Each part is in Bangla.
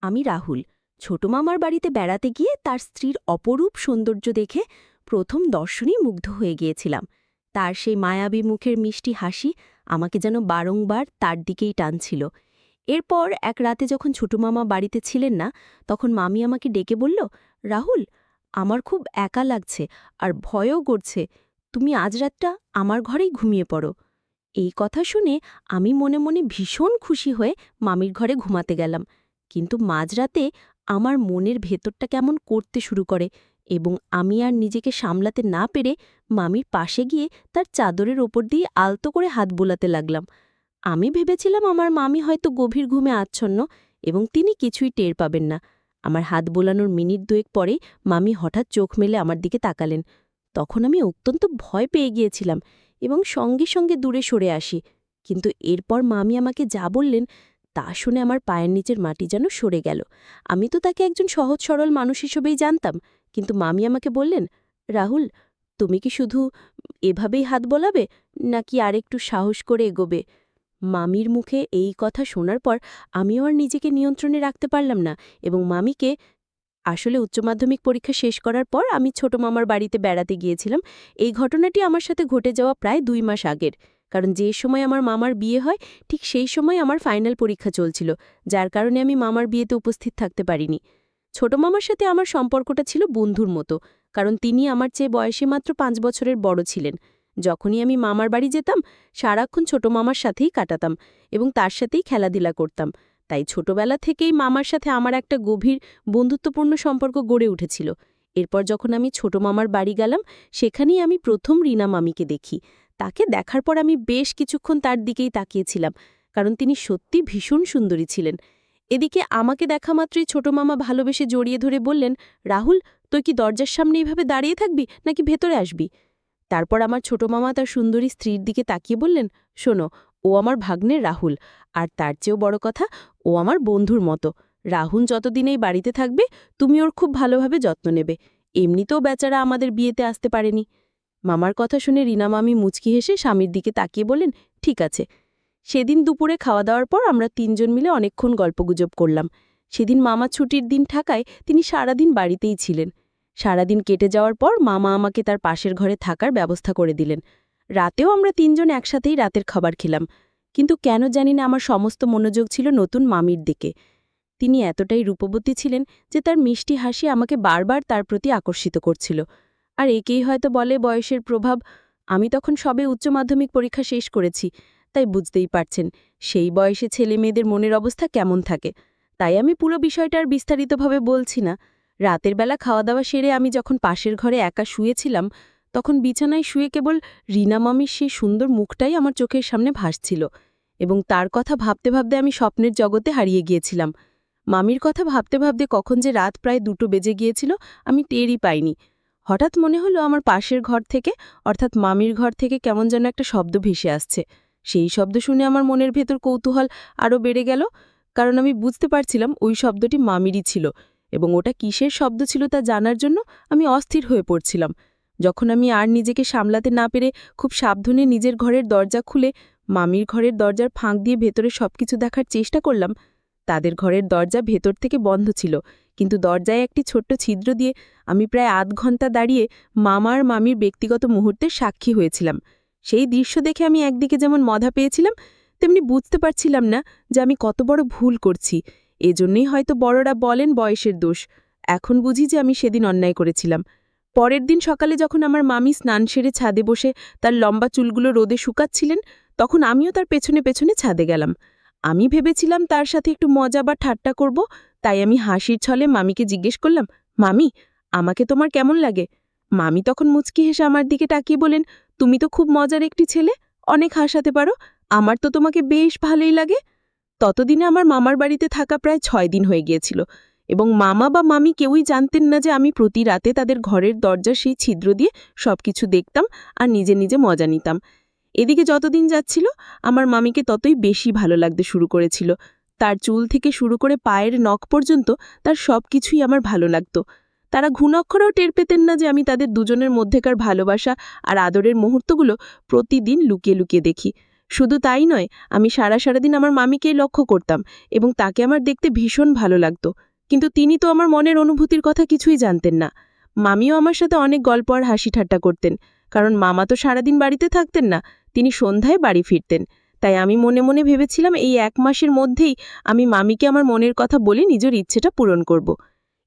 আমি রাহুল। ছোট মামার বাড়িতে বেড়াতে গিয়ে তার স্ত্রীর অপরূপ সৌন্দর্য দেখে প্রথম দর্শনেই মুগ্ধ হয়ে গিয়েছিলাম। তার সেই মায়াবী মুখের মিষ্টি হাসি আমাকে যেন বারংবার তার দিকেই টানছিল। এরপর এক রাতে যখন ছোট মামা বাড়িতে ছিলেন না, তখন মামি আমাকে ডেকে বলল, রাহুল, আমার খুব একা লাগছে আর ভয়ও করছে। তুমি আজ রাতটা আমার ঘরেই ঘুমিয়ে পড়ো। এই কথা শুনে আমি মনে মনে ভীষণ খুশি হয়ে মামির ঘরে ঘুমাতে গেলাম। কিন্তু মাঝরাতে আমার মনের ভেতরটা কেমন করতে শুরু করে এবং আমি আর নিজেকে সামলাতে না পেরে মামির পাশে গিয়ে তার চাদরের ওপর দিয়ে আলতো করে হাত বোলাতে লাগলাম। আমি ভেবেছিলাম আমার মামি হয়তো গভীর ঘুমে আচ্ছন্ন এবং তিনি কিছুই টের পাবেন না। আমার হাত বোলানোর মিনিট দুয়েক পরেই মামি হঠাৎ চোখ মেলে আমার দিকে তাকালেন। তখন আমি অত্যন্ত ভয় পেয়ে গিয়েছিলাম এবং সঙ্গে সঙ্গে দূরে সরে আসি। কিন্তু এরপর মামি আমাকে যা বললেন তা শুনে আমার পায়ের নিচের মাটি যেন সরে গেল। আমি তো তাকে একজন সহজ সরল মানুষ হিসেবেই জানতাম, কিন্তু মামি আমাকে বললেন, রাহুল, তুমি কি শুধু এভাবেই হাত বোলাবে নাকি আরেকটু সাহস করে এগোবে? মামির মুখে এই কথা শোনার পর আমিও আর নিজেকে নিয়ন্ত্রণে রাখতে পারলাম না এবং মামিকে আসলে উচ্চ মাধ্যমিক পরীক্ষা শেষ করার পর আমি ছোট মামার বাড়িতে বেড়াতে গিয়েছিলাম। এই ঘটনাটি আমার সাথে ঘটে যাওয়া প্রায় ২ মাস আগের। কারণ যে সময় আমার মামার বিয়ে হয় ঠিক সেই সময় আমার ফাইনাল পরীক্ষা চলছিল, যার কারণে আমি মামার বিয়েতে উপস্থিত থাকতে পারিনি। ছোট মামার সাথে আমার সম্পর্কটা ছিল বন্ধুর মতো, কারণ তিনি আমার চেয়ে বয়সে মাত্র ৫ বছরের বড় ছিলেন। যখনই আমি মামার বাড়ি যেতাম সারাক্ষণ ছোট মামার সাথেই কাটাতাম এবং তার সাথেই খেলাধুলা করতাম। তাই ছোটবেলা থেকেই মামার সাথে আমার একটা গভীর বন্ধুত্বপূর্ণ সম্পর্ক গড়ে উঠেছিল। এরপর যখন আমি ছোট মামার বাড়ি গেলাম, সেখানেই আমি প্রথম রিনা মামিকে দেখি। তাকে দেখার পর আমি বেশ কিছুক্ষণ তার দিকেই তাকিয়েছিলাম, কারণ তিনি সত্যি ভীষণ সুন্দরী ছিলেন। এদিকে আমাকে দেখা মাত্রই ছোট মামা ভালোবেসে জড়িয়ে ধরে বললেন, রাহুল, তুই কি দরজার সামনে এইভাবে দাঁড়িয়ে থাকবি নাকি ভেতরে আসবি? তারপর আমার ছোট মামা তার সুন্দরী স্ত্রীর দিকে তাকিয়ে বললেন, শোনো, ও আমার ভাগ্নের রাহুল, আর তার চেয়েও বড় কথা, ও আমার বন্ধুর মতো। রাহুল যতদিন এই বাড়িতে থাকবে তুমি ওর খুব ভালোভাবে যত্ন নেবে। এমনিতেও বেচারা আমাদের বিয়েতে আসতে পারেনি। মামার কথা শুনে রিনা মামি মুচকি হেসে স্বামীর দিকে তাকিয়ে বলেন, ঠিক আছে। সেদিন দুপুরে খাওয়া দাওয়ার পর আমরা ৩ জন মিলে অনেকক্ষণ গল্পগুজব করলাম। সেদিন মামা ছুটির দিন থাকায় তিনি সারাদিন বাড়িতেই ছিলেন। সারাদিন কেটে যাওয়ার পর মামা আমাকে তার পাশের ঘরে থাকার ব্যবস্থা করে দিলেন। রাতেও আমরা ৩ জন একসাথেই রাতের খাবার খেলাম। কিন্তু কেন জানি না আমার সমস্ত মনোযোগ ছিল নতুন মামির দিকে। তিনি এতটাই রূপবতী ছিলেন যে তার মিষ্টি হাসি আমাকে বারবার তার প্রতি আকর্ষিত করছিল। আর একেই হয়তো বলে বয়সের প্রভাব। আমি তখন সবে উচ্চ মাধ্যমিক পরীক্ষা শেষ করেছি, তাই বুঝতেই পারছেন সেই বয়সে ছেলে মেয়েদের মনের অবস্থা কেমন থাকে। তাই আমি পুরো বিষয়টা আর বিস্তারিতভাবে বলছি না। রাতের বেলা খাওয়া দাওয়া সেরে আমি যখন পাশের ঘরে একা শুয়েছিলাম, তখন বিছানায় শুয়ে কেবল রিনা মামির সেই সুন্দর মুখটাই আমার চোখের সামনে ভাসছিল এবং তার কথা ভাবতে ভাবতে আমি স্বপ্নের জগতে হারিয়ে গিয়েছিলাম। মামির কথা ভাবতে ভাবতে কখন যে রাত প্রায় ২টো বেজে গিয়েছিল আমি টেরই পাইনি। হঠাৎ মনে হলো আমার পাশের ঘর থেকে, অর্থাৎ মামির ঘর থেকে কেমন যেন একটা শব্দ ভেসে আসছে। সেই শব্দ শুনে আমার মনের ভেতর কৌতূহল আরও বেড়ে গেল, কারণ আমি বুঝতে পারছিলাম ওই শব্দটি মামিরই ছিল এবং ওটা কিসের শব্দ ছিল তা জানার জন্য আমি অস্থির হয়ে পড়ছিলাম। যখন আমি আর নিজেকে সামলাতে না পেরে খুব সাবধানে নিজের ঘরের দরজা খুলে মামির ঘরের দরজার ফাঁক দিয়ে ভেতরে সবকিছু দেখার চেষ্টা করলাম, তাদের ঘরের দরজা ভেতর থেকে বন্ধ ছিল, কিন্তু দরজায় একটি ছোট্ট ছিদ্র দিয়ে আমি প্রায় আধ ঘন্টা দাঁড়িয়ে মামার মামির ব্যক্তিগত মুহূর্তের সাক্ষী হয়েছিলাম। সেই দৃশ্য দেখে আমি একদিকে যেমন মজা পেয়েছিলাম, তেমনি বুঝতে পারছিলাম না যে আমি কত বড় ভুল করছি। এজন্যই হয়তো বড়রা বলেন বয়সের দোষ। এখন বুঝি যে আমি সেদিন অন্যায় করেছিলাম। পরের দিন সকালে যখন আমার মামি স্নান সেরে ছাদে বসে তার লম্বা চুলগুলো রোদে শুকাচ্ছিলেন, তখন আমিও তার পেছনে পেছনে ছাদে গেলাম। আমি ভেবেছিলাম তার সাথে একটু মজা বা ঠাট্টা করব, তাই আমি হাসির ছলে মামিকে জিজ্ঞেস করলাম, মামি, আমাকে তোমার কেমন লাগে? মামি তখন মুচকি হেসে আমার দিকে তাকিয়ে বলেন, তুমি তো খুব মজার একটি ছেলে, অনেক হাসাতে পারো, আমার তো তোমাকে বেশ ভালোই লাগে। ততদিনে আমার মামার বাড়িতে থাকা প্রায় ৬ দিন হয়ে গিয়েছিল এবং মামা বা মামি কেউই জানতেন না যে আমি প্রতি রাতে তাদের ঘরের দরজার সেই ছিদ্র দিয়ে সবকিছু দেখতাম আর নিজে নিজে মজা নিতাম। এদিকে যতদিন যাচ্ছিল আমার মামিকে ততই বেশি ভালো লাগতে শুরু করেছিল। তার চুল থেকে শুরু করে পায়ের নখ পর্যন্ত তার সব কিছুই আমার ভালো লাগত। তারা ঘুণাক্ষরেও টের পেতেন না যে আমি তাদের দুজনের মধ্যেকার ভালোবাসা আর আদরের মুহূর্তগুলো প্রতিদিন লুকিয়ে লুকিয়ে দেখি। শুধু তাই নয়, আমি সারাদিন আমার মামিকেই লক্ষ্য করতাম এবং তাকে আমার দেখতে ভীষণ ভালো লাগতো। কিন্তু তিনি তো আমার মনের অনুভূতির কথা কিছুই জানতেন না। মামিও আমার সাথে অনেক গল্প আর হাসি ঠাট্টা করতেন, কারণ মামা তো সারাদিন বাড়িতে থাকতেন না, তিনি সন্ধ্যায় বাড়ি ফিরতেন। তাই আমি মনে মনে ভেবেছিলাম এই 1 মাসের মধ্যেই আমি মামিকে আমার মনের কথা বলে নিজের ইচ্ছেটা পূরণ করব।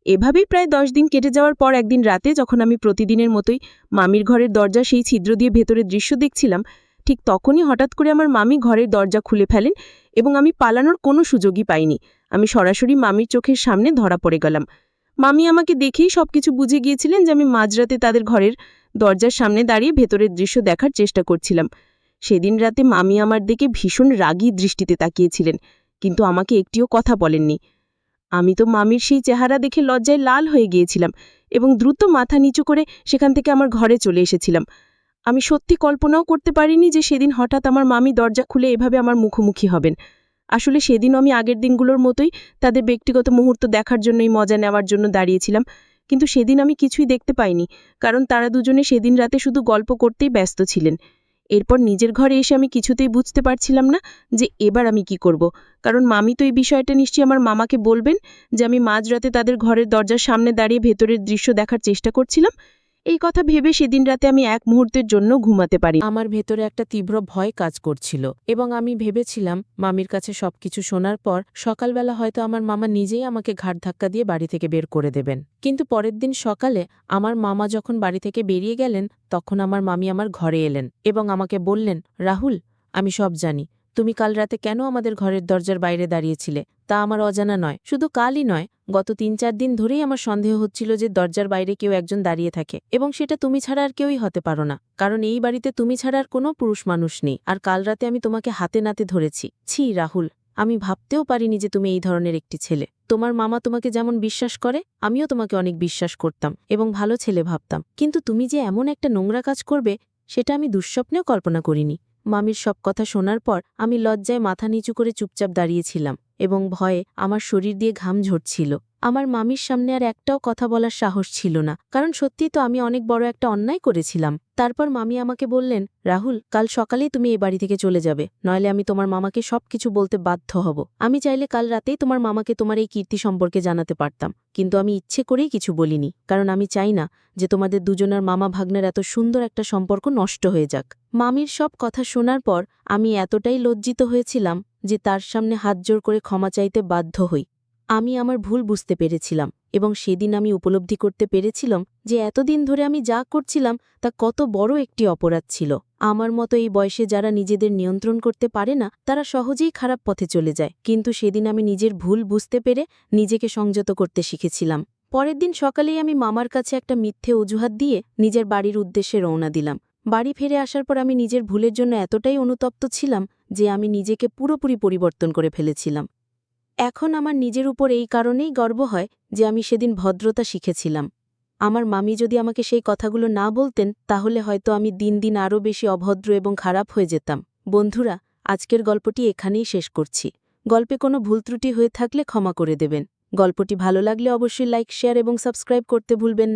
এভাবেই প্রায় 10 দিন কেটে যাওয়ার পর একদিন রাতে যখন আমি প্রতিদিনের মতোই মামির ঘরের দরজা সেই ছিদ্র দিয়ে ভেতরের দৃশ্য দেখছিলাম, ঠিক তখনই হঠাৎ করে আমার মামি ঘরের দরজা খুলে ফেলেন এবং আমি পালানোর কোনো সুযোগই পাইনি। আমি সরাসরি মামির চোখের সামনে ধরা পড়ে গেলাম। মামি আমাকে দেখেই সবকিছু বুঝে গিয়েছিলেন যে আমি মাঝরাতে তাদের ঘরের দরজার সামনে দাঁড়িয়ে ভেতরের দৃশ্য দেখার চেষ্টা করছিলাম। সেদিন রাতে মামি আমার দিকে ভীষণ রাগী দৃষ্টিতে তাকিয়েছিলেন, কিন্তু আমাকে একটিও কথা বলেননি। আমি তো মামির সেই চেহারা দেখে লজ্জায় লাল হয়ে গিয়েছিলাম এবং দ্রুত মাথা নিচু করে সেখান থেকে আমার ঘরে চলে এসেছিলাম। আমি সত্যি কল্পনাও করতে পারিনি যে সেদিন হঠাৎ আমার মামি দরজা খুলে এভাবে আমার মুখোমুখি হবেন। আসলে সেদিনও আমি আগের দিনগুলোর মতোই তাদের ব্যক্তিগত মুহূর্ত দেখার জন্যই মজা নেওয়ার জন্য দাঁড়িয়েছিলাম, কিন্তু সেদিন আমি কিছুই দেখতে পাইনি, কারণ তারা দুজনে সেদিন রাতে শুধু গল্প করতেই ব্যস্ত ছিলেন। এরপর নিজের ঘরে এসে আমি কিছুতেই বুঝতে পারছিলাম না যে এবার আমি কি করব, কারণ মামি তো এই বিষয়টা নিশ্চয়ই আমার মামাকে বলবেন যে আমি মাঝরাতে তাদের ঘরের দরজার সামনে দাঁড়িয়ে ভেতরের দৃশ্য দেখার চেষ্টা করছিলাম। এই কথা ভেবে সেদিন রাতে আমি এক মুহূর্তের জন্য ঘুমাতে পারি। আমার ভেতরে একটা তীব্র ভয় কাজ করছিল এবং আমি ভেবেছিলাম মামির কাছে সবকিছু শোনার পর সকালবেলা হয়তো আমার মামা নিজেই আমাকে ঘাড় ধাক্কা দিয়ে বাড়ি থেকে বের করে দেবেন। কিন্তু পরের দিন সকালে আমার মামা যখন বাড়ি থেকে বেরিয়ে গেলেন, তখন আমার মামি আমার ঘরে এলেন এবং আমাকে বললেন, রাহুল, আমি সব জানি। তুমি কাল রাতে কেন আমাদের ঘরের দরজার বাইরে দাঁড়িয়েছিলে তা আমার অজানা নয়। শুধু কালই নয়, গত 3-4 দিন ধরেই আমার সন্দেহ হচ্ছিল যে দরজার বাইরে কেউ একজন দাঁড়িয়ে থাকে, এবং সেটা তুমি ছাড়া আর কেউই হতে পারো না, কারণ এই বাড়িতে তুমি ছাড়া আর কোনো পুরুষ মানুষ নেই। আর কাল রাতে আমি তোমাকে হাতে নাতে ধরেছি। ছি রাহুল, আমি ভাবতেও পারিনি যে তুমি এই ধরনের একটি ছেলে। তোমার মামা তোমাকে যেমন বিশ্বাস করে, আমিও তোমাকে অনেক বিশ্বাস করতাম এবং ভালো ছেলে ভাবতাম, কিন্তু তুমি যে এমন একটা নোংরা কাজ করবে সেটা আমি দুঃস্বপ্নেও কল্পনা করিনি। মামির সব কথা শোনার পর আমি লজ্জায় মাথা নিচু করে চুপচাপ দাঁড়িয়েছিলাম এবং ভয়ে আমার শরীর দিয়ে ঘাম ঝরছিল। আমার মামির সামনে আর একটাও কথা বলার সাহস ছিল না, কারণ সত্যিই তো আমি অনেক বড় একটা অন্যায় করেছিলাম। তারপর মামি আমাকে বললেন, রাহুল, কাল সকালেই তুমি এই বাড়ি থেকে চলে যাবে, নইলে আমি তোমার মামাকে সবকিছু বলতে বাধ্য হব। আমি চাইলে কাল রাতেই তোমার মামাকে তোমার এই কীর্তি সম্পর্কে জানাতে পারতাম, কিন্তু আমি ইচ্ছে করেই কিছু বলিনি, কারণ আমি চাই না যে তোমাদের দুজনের মামা ভাগ্নের এত সুন্দর একটা সম্পর্ক নষ্ট হয়ে যাক। মামির সব কথা শোনার পর আমি এতটাই লজ্জিত হয়েছিলাম যে তার সামনে হাত জোর করে ক্ষমা চাইতে বাধ্য হই। আমি আমার ভুল বুঝতে পেরেছিলাম এবং সেদিন আমি উপলব্ধি করতে পেরেছিলাম যে এতদিন ধরে আমি যা করছিলাম তা কত বড় একটি অপরাধ ছিল। আমার মতো এই বয়সে যারা নিজেদের নিয়ন্ত্রণ করতে পারে না, তারা সহজেই খারাপ পথে চলে যায়, কিন্তু সেদিন আমি নিজের ভুল বুঝতে পেরে নিজেকে সংযত করতে শিখেছিলাম। পরের দিন সকালেই আমি মামার কাছে একটা মিথ্যে অজুহাত দিয়ে নিজের বাড়ির উদ্দেশ্যে রওনা দিলাম। বাড়ি ফিরে আসার পর আমি নিজের ভুলের জন্য এতটাই অনুতপ্ত ছিলাম যে আমি নিজেকে পুরোপুরি পরিবর্তন করে ফেলেছিলাম। এখন আমার নিজের উপর এই কারণেই গর্ব হয় যে আমি সেদিন ভদ্রতা শিখেছিলাম। আমার মামি যদি আমাকে সেই কথাগুলো না বলতেন, তাহলে হয়তো আমি দিন দিন আরও বেশি অভদ্র এবং খারাপ হয়ে যেতাম। বন্ধুরা, আজকের গল্পটি এখানেই শেষ করছি। গল্পে কোনো ভুল ত্রুটি হয়ে থাকলে ক্ষমা করে দেবেন। গল্পটি ভালো লাগলে অবশ্যই লাইক, শেয়ার এবং সাবস্ক্রাইব করতে ভুলবেন না।